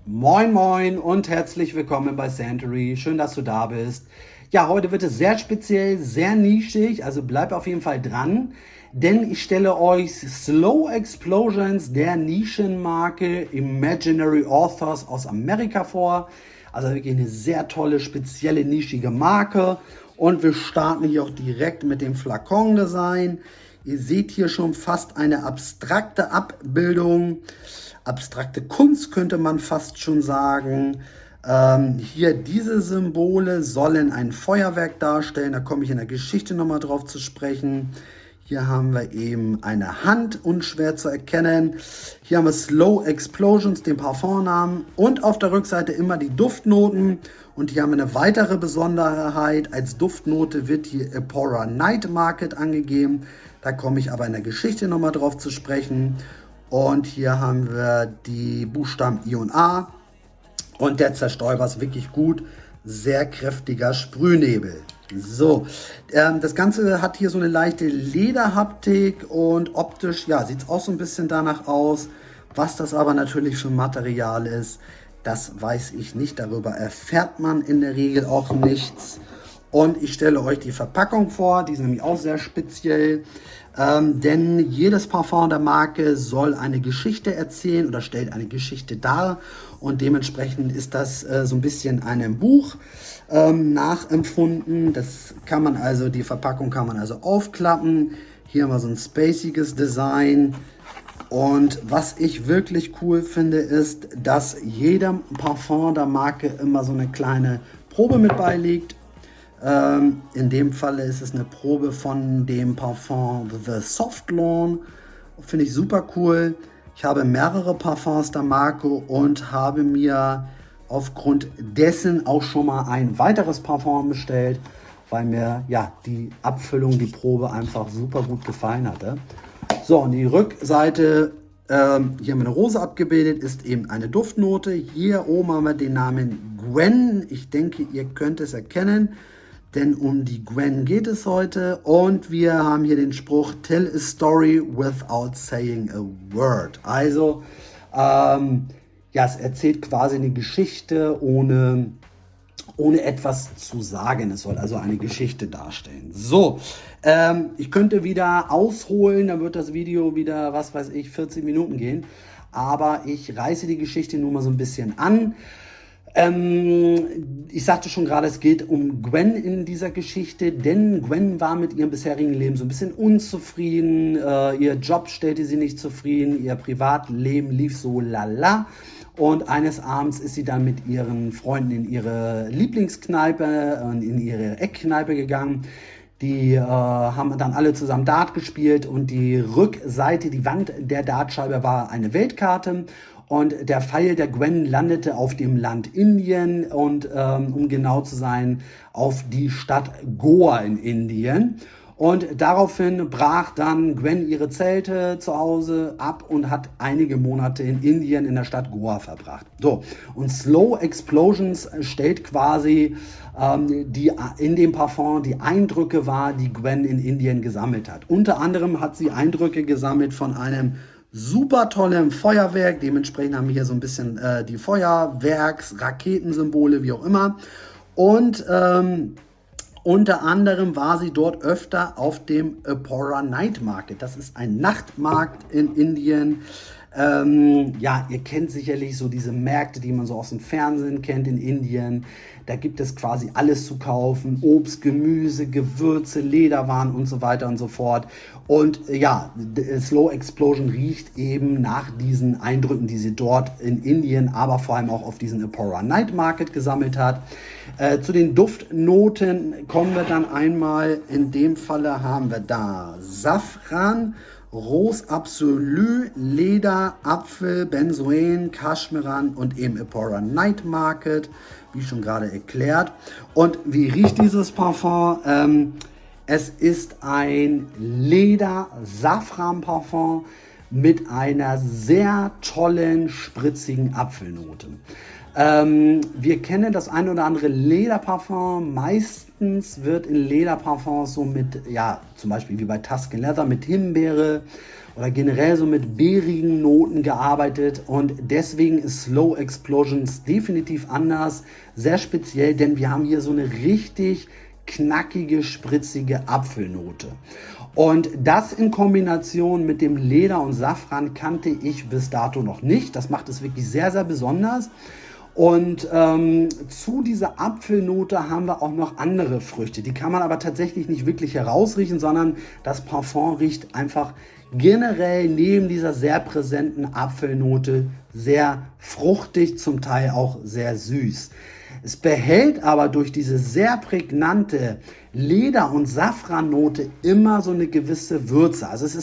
Moin Moin und herzlich willkommen bei Santory. Schön, dass du da bist. Ja, heute wird es sehr speziell, sehr nischig, also bleib auf jeden Fall dran, denn ich stelle euch Slow Explosions der Nischenmarke Imaginary Authors aus Amerika vor. Also wirklich eine sehr tolle, spezielle, nischige Marke. Und wir starten hier auch direkt mit dem Flakon-Design. Ihr seht hier schon fast eine abstrakte Abbildung. Abstrakte Kunst könnte man fast schon sagen. Hier diese Symbole sollen ein Feuerwerk darstellen. Da komme ich in der Geschichte nochmal drauf zu sprechen. Hier haben wir eben eine Hand, unschwer zu erkennen. Hier haben wir Slow Explosions, den Parfumnamen. Und auf der Rückseite immer die Duftnoten. Und hier haben wir eine weitere Besonderheit. Als Duftnote wird hier Epora Night Market angegeben. Da komme ich aber in der Geschichte nochmal drauf zu sprechen. Und hier haben wir die Buchstaben I und A. Und der Zerstäuber ist wirklich gut. Sehr kräftiger Sprühnebel. So, das Ganze hat hier so eine leichte Lederhaptik und optisch, ja, sieht es auch so ein bisschen danach aus. Was das aber natürlich für Material ist, das weiß ich nicht. Darüber erfährt man in der Regel auch nichts. Und ich stelle euch die Verpackung vor, die ist nämlich auch sehr speziell. Denn jedes Parfum der Marke soll eine Geschichte erzählen oder stellt eine Geschichte dar. Und dementsprechend ist das so ein bisschen einem Buch nachempfunden. Das kann man also, die Verpackung kann man also aufklappen. Hier haben wir so ein spaciges Design. Und was ich wirklich cool finde, ist, dass jedem Parfum der Marke immer so eine kleine Probe mit beiliegt. In dem Fall ist es eine Probe von dem Parfum The Soft Lawn. Finde ich super cool. Ich habe mehrere Parfums der Marke und habe mir aufgrund dessen auch schon mal ein weiteres Parfum bestellt, weil mir ja die Abfüllung, die Probe einfach super gut gefallen hatte. So, und die Rückseite, hier haben wir eine Rose abgebildet, ist eben eine Duftnote. Hier oben haben wir den Namen Gwen. Ich denke, ihr könnt es erkennen. Denn um die Gwen geht es heute und wir haben hier den Spruch Tell a story without saying a word. Also, ja, es erzählt quasi eine Geschichte ohne etwas zu sagen. Es soll also eine Geschichte darstellen. So, ich könnte wieder ausholen, dann wird das Video wieder, was weiß ich, 40 Minuten gehen. Aber ich reiße die Geschichte nur mal so ein bisschen an. Ich sagte schon gerade, es geht um Gwen in dieser Geschichte, denn Gwen war mit ihrem bisherigen Leben so ein bisschen unzufrieden, ihr Job stellte sie nicht zufrieden, ihr Privatleben lief so lala. Und eines Abends ist sie dann mit ihren Freunden in ihre Lieblingskneipe, in ihre Eckkneipe gegangen. Die haben dann alle zusammen Dart gespielt und die Rückseite, die Wand der Dartscheibe war eine Weltkarte. Und der Pfeil der Gwen landete auf dem Land Indien und um genau zu sein, auf die Stadt Goa in Indien. Und daraufhin brach dann Gwen ihre Zelte zu Hause ab und hat einige Monate in Indien in der Stadt Goa verbracht. So, und Slow Explosions stellt quasi die in dem Parfum die Eindrücke wahr, die Gwen in Indien gesammelt hat. Unter anderem hat sie Eindrücke gesammelt von einem super tollen Feuerwerk. Dementsprechend haben wir hier so ein bisschen die Feuerwerks-, Raketensymbole, wie auch immer. Und unter anderem war sie dort öfter auf dem Epora Night Market. Das ist ein Nachtmarkt in Indien. Ja, ihr kennt sicherlich so diese Märkte, die man so aus dem Fernsehen kennt in Indien. Da gibt es quasi alles zu kaufen. Obst, Gemüse, Gewürze, Lederwaren und so weiter und so fort. Und ja, Slow Explosion riecht eben nach diesen Eindrücken, die sie dort in Indien, aber vor allem auch auf diesen Epora Night Market gesammelt hat. Zu den Duftnoten kommen wir dann einmal. In dem Falle haben wir da Safran, Rose Absolu, Leder, Apfel, Benzoin, Kaschmiran und eben Epora Night Market, wie schon gerade erklärt. Und wie riecht dieses Parfum? Es ist ein Leder-Safran-Parfum mit einer sehr tollen, spritzigen Apfelnote. Wir kennen das ein oder andere Lederparfum. Meistens wird in Lederparfums so mit, ja, zum Beispiel wie bei Tuscan Leather mit Himbeere oder generell so mit beerigen Noten gearbeitet. Und deswegen ist Slow Explosions definitiv anders, sehr speziell, denn wir haben hier so eine richtig knackige, spritzige Apfelnote. Und das in Kombination mit dem Leder und Safran kannte ich bis dato noch nicht. Das macht es wirklich sehr, sehr besonders. Und zu dieser Apfelnote haben wir auch noch andere Früchte. Die kann man aber tatsächlich nicht wirklich herausriechen, sondern das Parfum riecht einfach generell neben dieser sehr präsenten Apfelnote sehr fruchtig, zum Teil auch sehr süß. Es behält aber durch diese sehr prägnante Leder- und Safrannote immer so eine gewisse Würze. Also es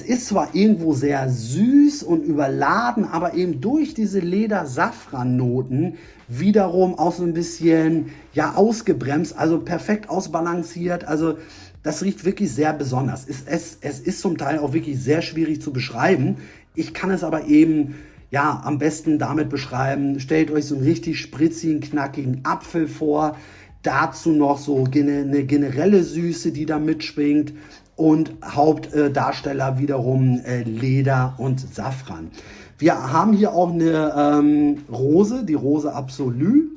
ist zwar irgendwo sehr süß und überladen, aber eben durch diese Leder-Safran-Noten wiederum auch so ein bisschen, ja, ausgebremst, also perfekt ausbalanciert. Also das riecht wirklich sehr besonders. Es ist zum Teil auch wirklich sehr schwierig zu beschreiben. Ich kann es aber eben, ja, am besten damit beschreiben. Stellt euch so einen richtig spritzigen, knackigen Apfel vor. Dazu noch so eine generelle Süße, die da mitschwingt. Und Hauptdarsteller wiederum Leder und Safran. Wir haben hier auch eine Rose, die Rose Absolue.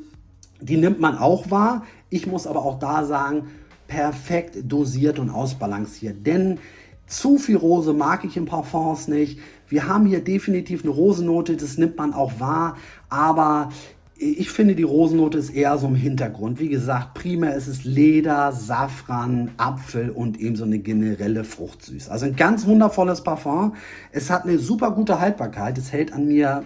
Die nimmt man auch wahr. Ich muss aber auch da sagen, perfekt dosiert und ausbalanciert. Denn zu viel Rose mag ich in Parfums nicht. Wir haben hier definitiv eine Rosennote, das nimmt man auch wahr. Aber ich finde, die Rosennote ist eher so im Hintergrund. Wie gesagt, primär ist es Leder, Safran, Apfel und eben so eine generelle Fruchtsüße. Also ein ganz wundervolles Parfum. Es hat eine super gute Haltbarkeit. Es hält an mir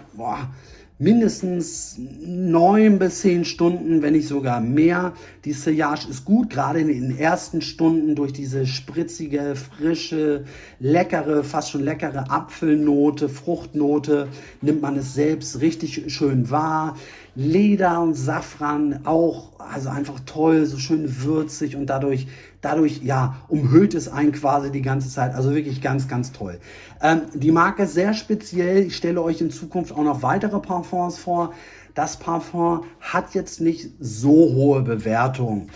mindestens 9 bis 10 Stunden, wenn nicht sogar mehr. Die Sillage ist gut, gerade in den ersten Stunden durch diese spritzige, frische, leckere, fast schon leckere Apfelnote, Fruchtnote nimmt man es selbst richtig schön wahr. Leder und Safran auch, also einfach toll, so schön würzig und dadurch ja, umhüllt es einen quasi die ganze Zeit. Also wirklich ganz, ganz toll. Die Marke ist sehr speziell. Ich stelle euch in Zukunft auch noch weitere Parfums vor. Das Parfum hat jetzt nicht so hohe Bewertung.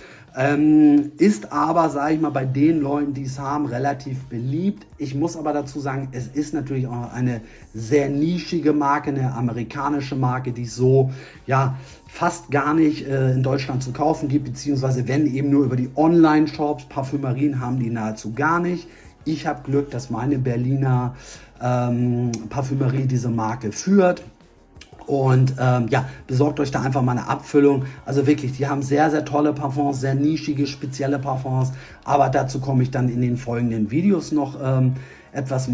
Ist aber, sage ich mal, bei den Leuten, die es haben, relativ beliebt. Ich muss aber dazu sagen, es ist natürlich auch eine sehr nischige Marke, eine amerikanische Marke, die es so, ja, fast gar nicht in Deutschland zu kaufen gibt, beziehungsweise wenn eben nur über die Online-Shops. Parfümerien haben die nahezu gar nicht. Ich habe Glück, dass meine Berliner Parfümerie diese Marke führt. Und ja, besorgt euch da einfach mal eine Abfüllung. Also wirklich, die haben sehr, sehr tolle Parfums, sehr nischige, spezielle Parfums. Aber dazu komme ich dann in den folgenden Videos noch etwas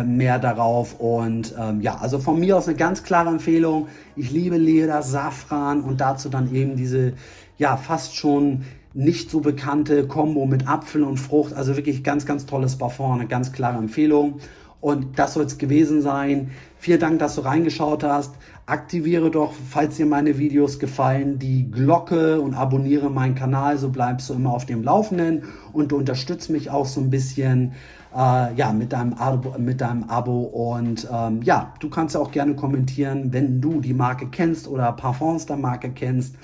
mehr darauf. Und ja, also von mir aus eine ganz klare Empfehlung. Ich liebe Leder, Safran und dazu dann eben diese, ja, fast schon nicht so bekannte Kombo mit Apfel und Frucht. Also wirklich ganz, ganz tolles Parfum, eine ganz klare Empfehlung. Und das soll es gewesen sein. Vielen Dank, dass du reingeschaut hast. Aktiviere doch, falls dir meine Videos gefallen, die Glocke und abonniere meinen Kanal. So bleibst du immer auf dem Laufenden und du unterstützt mich auch so ein bisschen ja, mit deinem Abo. Und ja, du kannst ja auch gerne kommentieren, wenn du die Marke kennst oder Parfums der Marke kennst.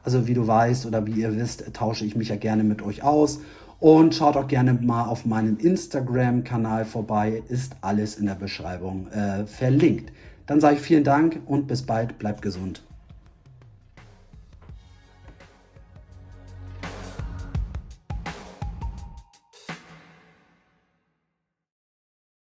Also wie du weißt oder wie ihr wisst, tausche ich mich ja gerne mit euch aus. Und schaut auch gerne mal auf meinen Instagram-Kanal vorbei, ist alles in der Beschreibung verlinkt. Dann sage ich vielen Dank und bis bald, bleibt gesund.